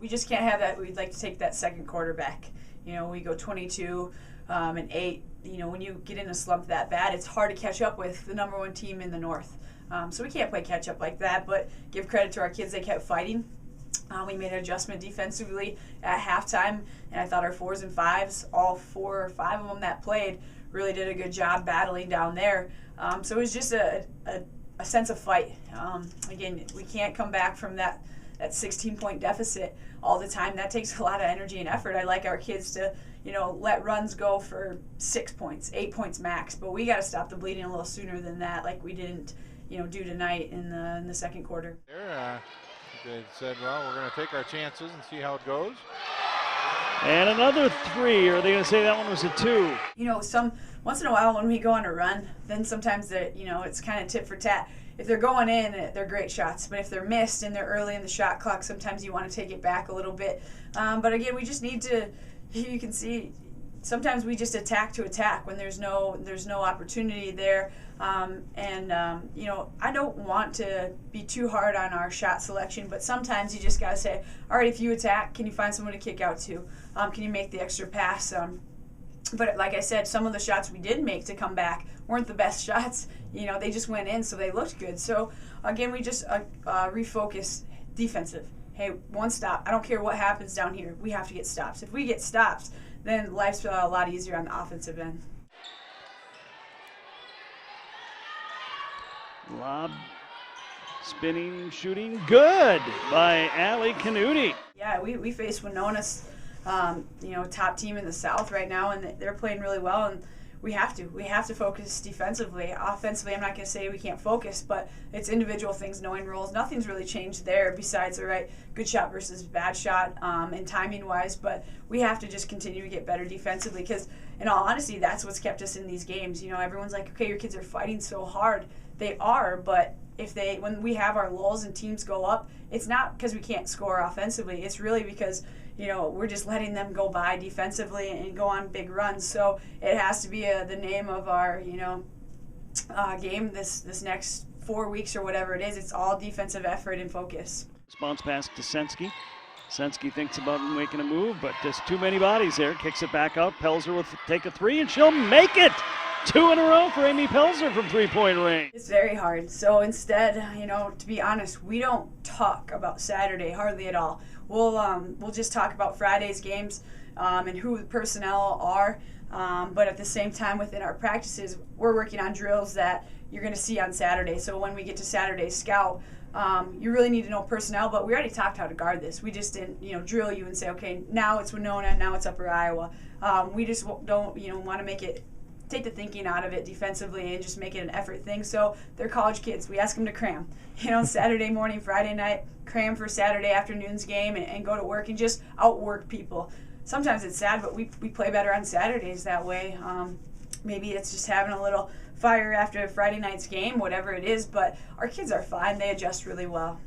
We just can't have that. We'd like to take that second quarter back. We go 22 and 8. When you get in a slump that bad, it's hard to catch up with the number 1 team in the North. So we can't play catch up like that, but give credit to our kids. They kept fighting. We made an adjustment defensively at halftime, and I thought our 4s and 5s, all 4 or 5 of them that played, really did a good job battling down there. So it was just a sense of fight. Again, we can't come back from that 16-point deficit all the time. That takes a lot of energy and effort. I like our kids to, let runs go for 6 points, 8 points max, but we got to stop the bleeding a little sooner than that, like we didn't, do tonight in the second quarter. They said, well, we're going to take our chances and see how it goes. And another 3. Are they going to say that one was a 2? Once in a while when we go on a run, then sometimes it's kind of tit for tat. If they're going in, they're great shots. But if they're missed and they're early in the shot clock, sometimes you want to take it back a little bit. But again, we just need to. You can see sometimes we just attack to attack when there's no opportunity there. I don't want to be too hard on our shot selection, but sometimes you just got to say, all right, if you attack, can you find someone to kick out to? Can you make the extra pass? But like I said, some of the shots we did make to come back weren't the best shots. They just went in, so they looked good. So, again, we just refocus defensive. Hey, 1 stop. I don't care what happens down here. We have to get stops. If we get stops, then life's a lot easier on the offensive end. Lob, spinning, shooting, good by Allie Canuti. Yeah, we face Winona's, top team in the South right now, and they're playing really well, and we have to focus defensively. Offensively, I'm not going to say we can't focus, but it's individual things, knowing roles. Nothing's really changed there besides, all right, good shot versus bad shot and timing-wise, but we have to just continue to get better defensively because, in all honesty, that's what's kept us in these games. Everyone's like, okay, your kids are fighting so hard. They are, but when we have our lulls and teams go up, it's not because we can't score offensively. It's really because we're just letting them go by defensively and go on big runs. So it has to be the name of our game this next 4 weeks or whatever it is. It's all defensive effort and focus. Response pass to Sensky. Sensky thinks about making a move, but just too many bodies there. Kicks it back out. Pelzer will take a 3, and she'll make it. 2 in a row for Amy Pelzer from 3-point range. It's very hard. So instead, to be honest, we don't talk about Saturday hardly at all. We'll just talk about Friday's games and who the personnel are. But at the same time, within our practices, we're working on drills that you're going to see on Saturday. So when we get to Saturday's scout, you really need to know personnel. But we already talked how to guard this. We just didn't, drill you and say, okay, now it's Winona, now it's Upper Iowa. We just don't, want to make it. Take the thinking out of it defensively and just make it an effort thing. So they're college kids. We ask them to cram. Saturday morning, Friday night, cram for Saturday afternoon's game and go to work and just outwork people. Sometimes it's sad, but we play better on Saturdays that way. Maybe it's just having a little fire after Friday night's game, whatever it is, but our kids are fine. They adjust really well.